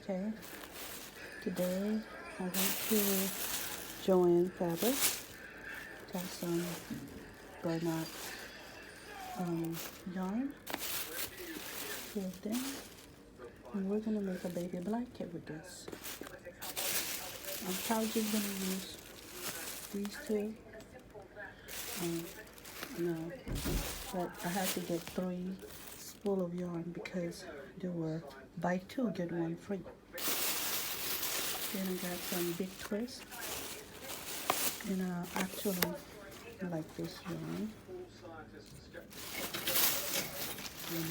Okay, today I went to Joanne Fabric, got some burlap yarn, filled in, and we're gonna make a baby blanket with this. I'm probably just gonna use these two. No, but I had to get 3 spool of yarn because there were buy 2 get 1 free. Then I got some big twists, and I actually like this yarn. And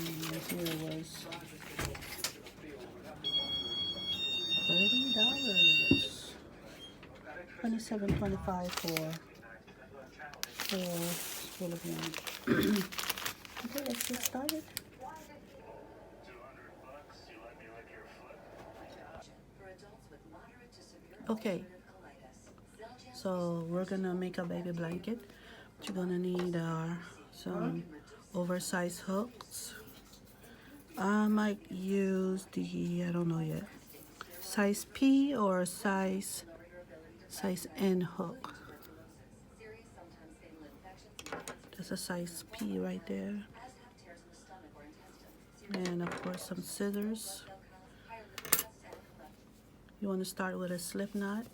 here was $30, 27.25 for 4 spool of yarn. Okay, let's get started. Okay, so we're gonna make a baby blanket. What you're gonna need are some oversized hooks. I might use the, I don't know yet, size P or size N hook. There's a size P right there. And of course some scissors. You want to start with a slip knot.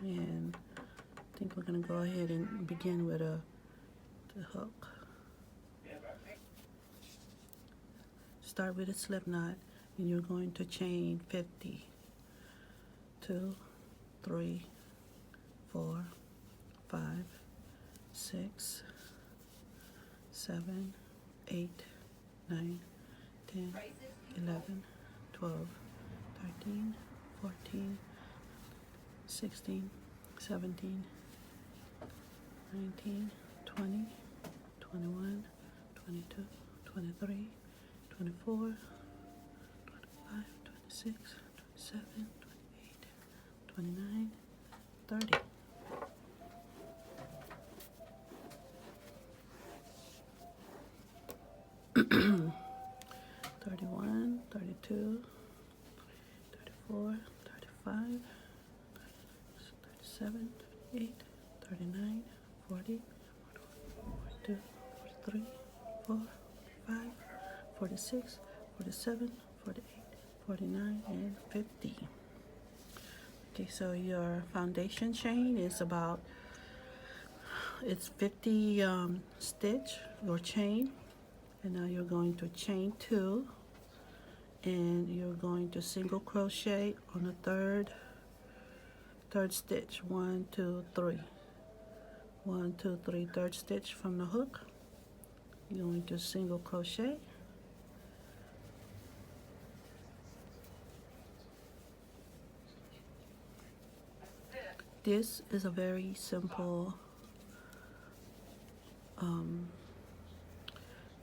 And I think we're going to go ahead and begin with the hook. Start with a slip knot, and you're going to chain 50. 2, 3, 4, 5, 6, 7, 8, 9, 10, 11, 12, 13, 14, 16, 17, 19, 20, 21, 22, 23, 24, 25, 26, 27, 28, 29, 30. $31, $32, $34, $35, $37, $38, $39, $40, $42, $43, $44, $45, $46, $47, $48, $49, and $50. Okay, so your foundation chain is about, it's 50 stitch or chain, and now you're going to chain 2, and you're going to single crochet on the third stitch. 1, 2, 3. 1, 2, 3, third stitch from the hook. You're going to single crochet. This is a very simple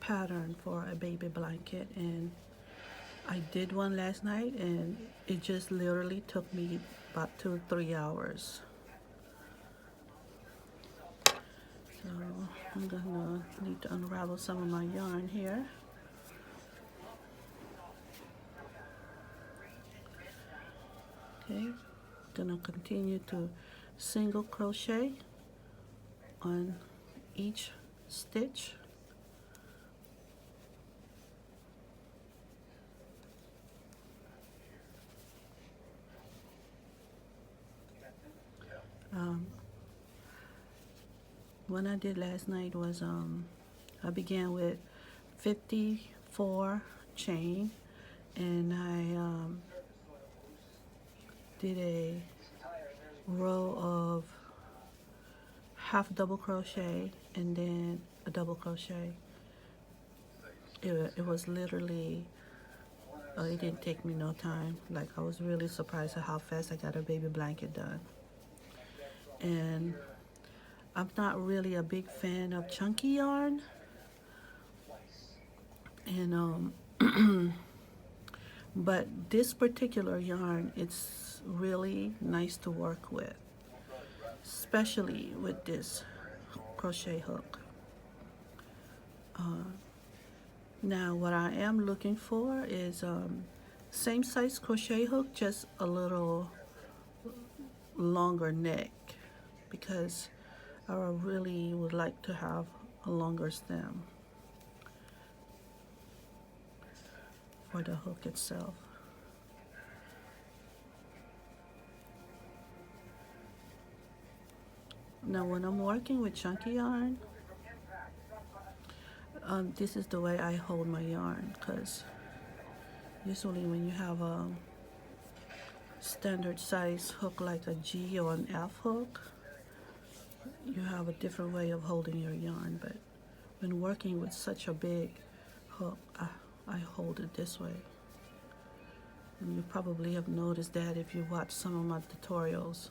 pattern for a baby blanket, and I did one last night, and it just literally took me about 2-3 hours. So I'm gonna need to unravel some of my yarn here. Okay, gonna continue to single crochet on each stitch. What I did last night was I began with 54 chain, and I did a row of half double crochet and then a double crochet. It was literally, it didn't take me no time. Like, I was really surprised at how fast I got a baby blanket done. And I'm not really a big fan of chunky yarn, and but this particular yarn, it's really nice to work with, especially with this crochet hook. Now what I am looking for is Same size crochet hook, just a little longer neck, because I really would like to have a longer stem for the hook itself. Now when I'm working with chunky yarn, this is the way I hold my yarn, because usually when you have a standard size hook like a G or an F hook, you have a different way of holding your yarn. But when working with such a big hook, I hold it this way. And you probably have noticed that if you watch some of my tutorials.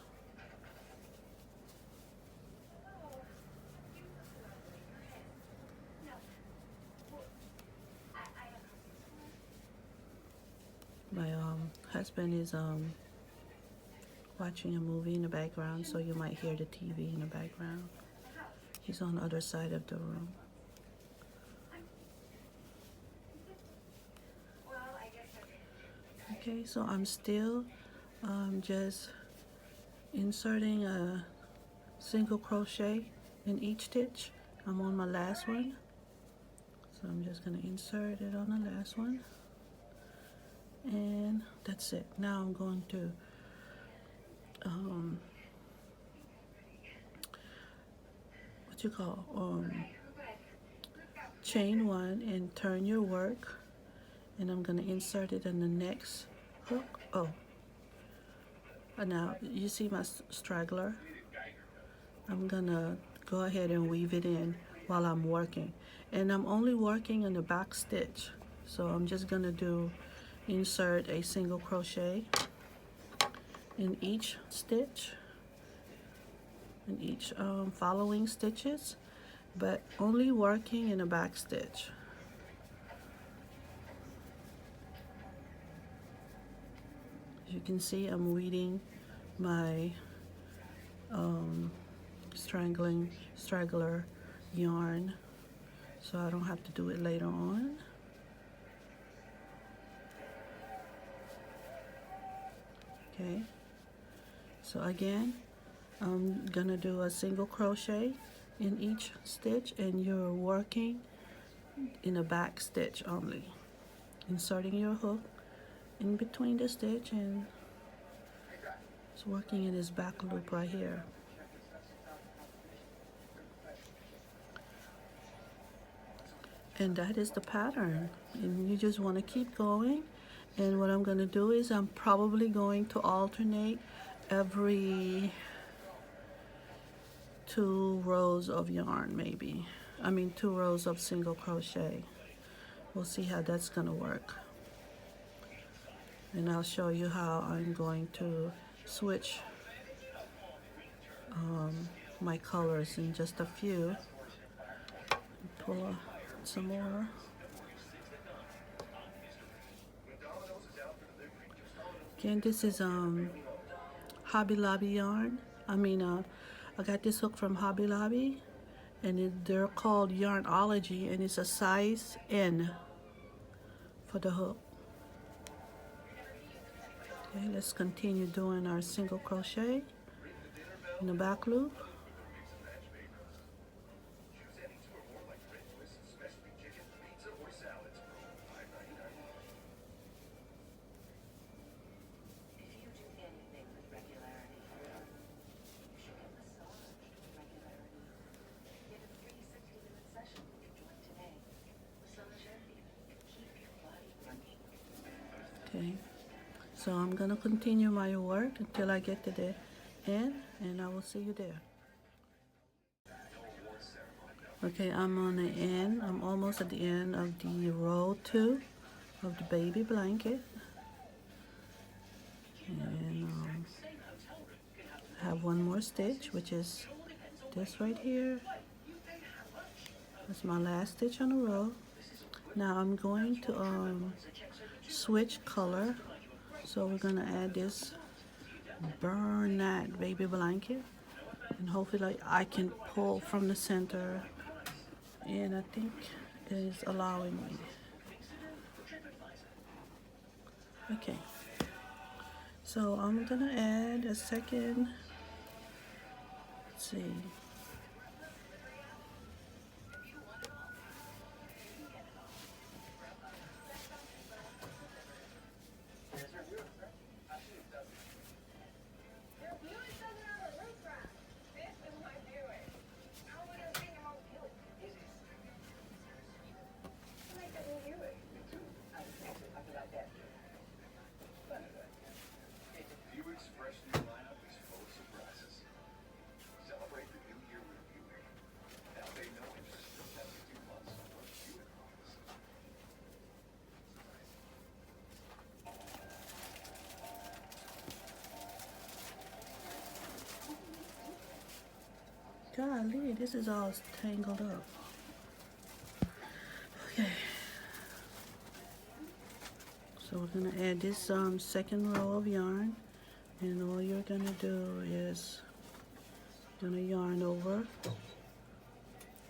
My husband is watching a movie in the background, so you might hear the TV in the background. He's on the other side of the room. Okay, so I'm still just inserting a single crochet in each stitch. I'm on my last one, so I'm just going to insert it on the last one, and that's it. Now I'm going to chain one and turn your work, and I'm going to insert it in the next hook. Now you see my straggler. I'm gonna go ahead and weave it in while I'm working, and I'm only working in the back stitch, so I'm just gonna insert a single crochet in each stitch, in each following stitches, but only working in the back stitch. As you can see, I'm weaving my straggler yarn, so I don't have to do it later on. Okay, so again, I'm gonna do a single crochet in each stitch, and you're working in a back stitch only, inserting your hook in between the stitch, and it's working in this back loop right here. And that is the pattern, and you just want to keep going. And what I'm going to do is I'm probably going to alternate every 2 rows of yarn, maybe. 2 rows of single crochet. We'll see how that's going to work. And I'll show you how I'm going to switch my colors in just a few. Pull some more. Again, this is Hobby Lobby yarn. I got this hook from Hobby Lobby, and they're called Yarnology, and it's a size N for the hook. Okay, let's continue doing our single crochet in the back loop. Okay, so I'm gonna continue my work until I get to the end, and I will see you there. Okay, I'm on the end. I'm almost at the end of the row 2 of the baby blanket, and I have one more stitch, which is this right here. That's my last stitch on the row. Now I'm going to switch color, so we're gonna add this Bernat baby blanket, and hopefully I can pull from the center, and I think it is allowing me. Okay, so I'm gonna add a second, let's see, golly, this is all tangled up. Okay, so we're gonna add this second row of yarn, and all you're gonna do is gonna yarn over,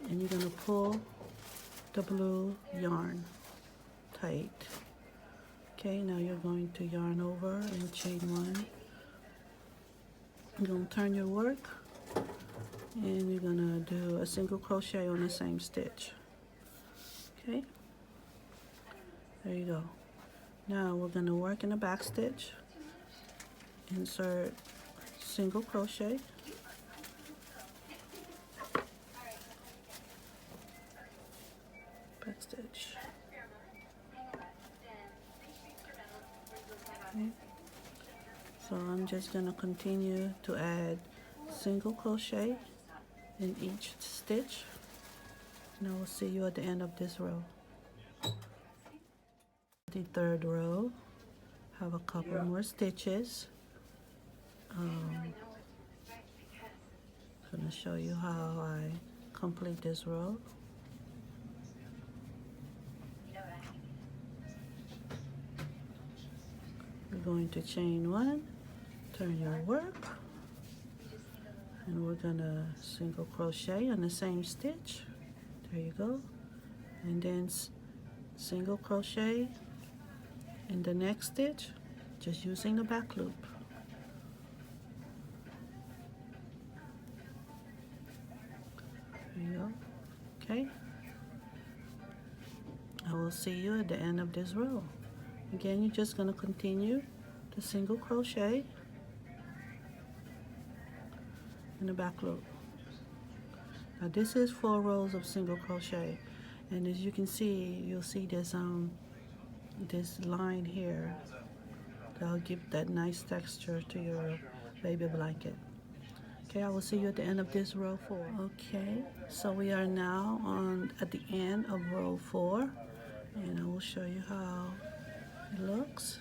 and you're gonna pull the blue yarn tight. Okay, now you're going to yarn over and chain one. You're gonna turn your work, and you're gonna do a single crochet on the same stitch. Okay, there you go. Now we're gonna work in the back stitch, insert single crochet, back stitch. Okay. So I'm just gonna continue to add single crochet in each stitch, and I will see you at the end of this row. The third row, have a couple more stitches. I'm gonna show you how I complete this row. We're going to chain one, turn your work, and we're gonna single crochet on the same stitch. There you go. And then single crochet in the next stitch, just using the back loop. There you go. Okay. I will see you at the end of this row. Again, you're just going to continue the single crochet in the back loop. Now this is 4 rows of single crochet, and as you can see, you'll see this this line here that'll give that nice texture to your baby blanket. Okay, I will see you at the end of this row 4. Okay, so we are now at the end of row 4, and I will show you how it looks.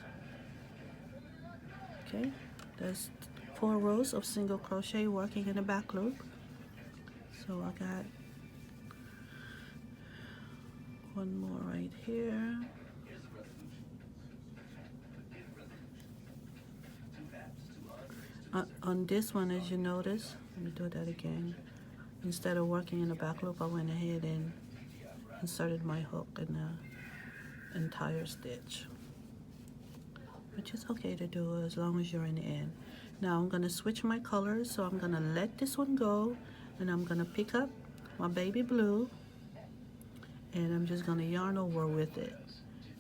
Okay, there's 4 rows of single crochet working in the back loop. So I got one more right here. On this one, as you notice, let me do that again. Instead of working in the back loop, I went ahead and inserted my hook in the entire stitch, which is okay to do as long as you're in the end. Now I'm going to switch my colors, so I'm going to let this one go, and I'm going to pick up my baby blue, and I'm just going to yarn over with it,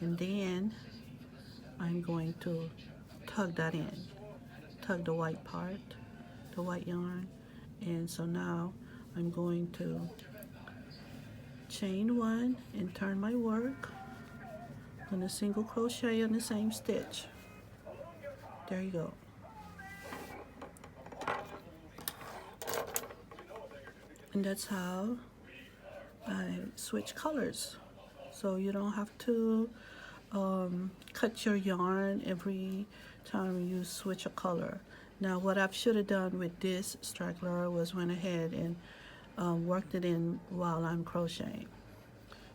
and then I'm going to tug that in, tug the white part, the white yarn. And so now I'm going to chain one and turn my work. I'm going to single crochet on the same stitch. There you go. And that's how I switch colors. So you don't have to cut your yarn every time you switch a color. Now what I should have done with this straggler was went ahead and worked it in while I'm crocheting.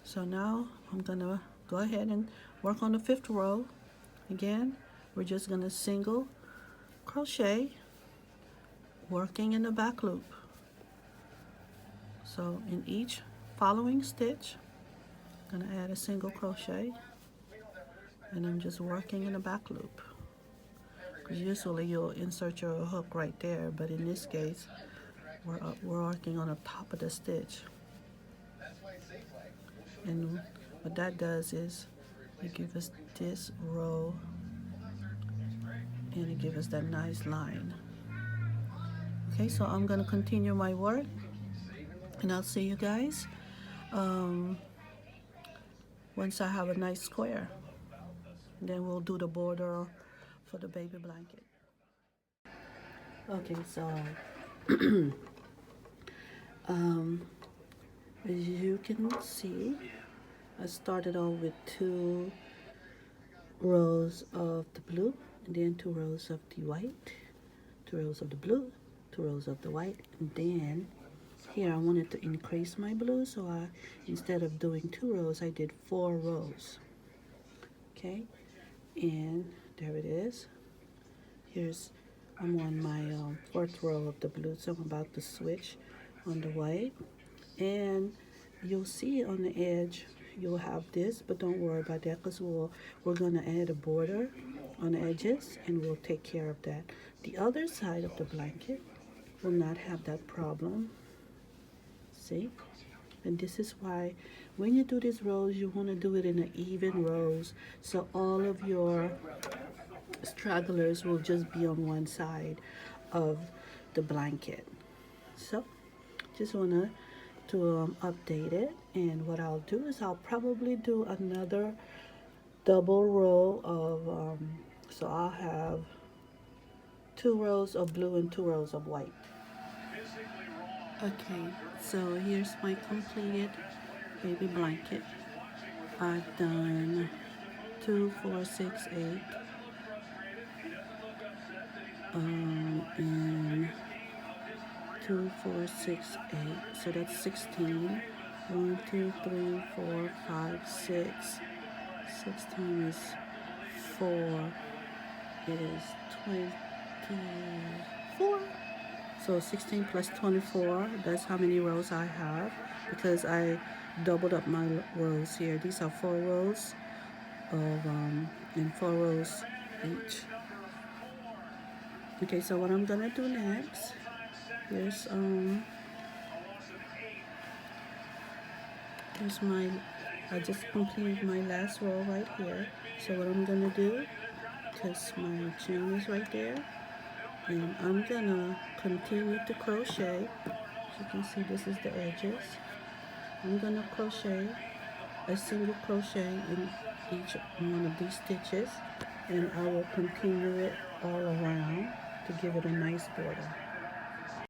So now I'm gonna go ahead and work on the 5th row. Again, we're just gonna single crochet, working in the back loop. So in each following stitch, I'm gonna add a single crochet. and I'm just working in a back loop, because usually you'll insert your hook right there, but in this case we're working on the top of the stitch. And what that does is it gives us this row, and it gives us that nice line. Okay, so I'm gonna continue my work, and I'll see you guys once I have a nice square. Then we'll do the border for the baby blanket. Okay, so as you can see, I started off with 2 rows of the blue, and then 2 rows of the white, 2 rows of the blue, 2 rows of the white, and then here I wanted to increase my blue, so instead of doing 2 rows, I did 4 rows. Okay, and there it is. I'm on my 4th row of the blue, so I'm about to switch on the white, and you'll see on the edge you'll have this, but don't worry about that, because we're going to add a border on the edges, and we'll take care of that. The other side of the blanket will not have that problem. See? And this is why when you do these rows, you want to do it in an even rows, so all of your stragglers will just be on one side of the blanket. So just want to update it, and what I'll do is I'll probably do another double row of so I'll have 2 rows of blue and 2 rows of white. Okay, so here's my completed baby blanket. I've done 2, 4, 6, 8 and 2, 4, 6, 8, so that's 16. 1, 2, 3, 4, 5, 6. 16 is 4 is 24. So 16 plus 24, that's how many rows I have, because I doubled up my rows here. These are 4 rows of and 4 rows each. Okay, so what I'm gonna do next is I just completed my last row right here. So what I'm gonna do, because my chain is right there, and I'm gonna continue to crochet. As you can see, this is the edges. I'm gonna crochet a single crochet in each one of these stitches, and I will continue it all around to give it a nice border.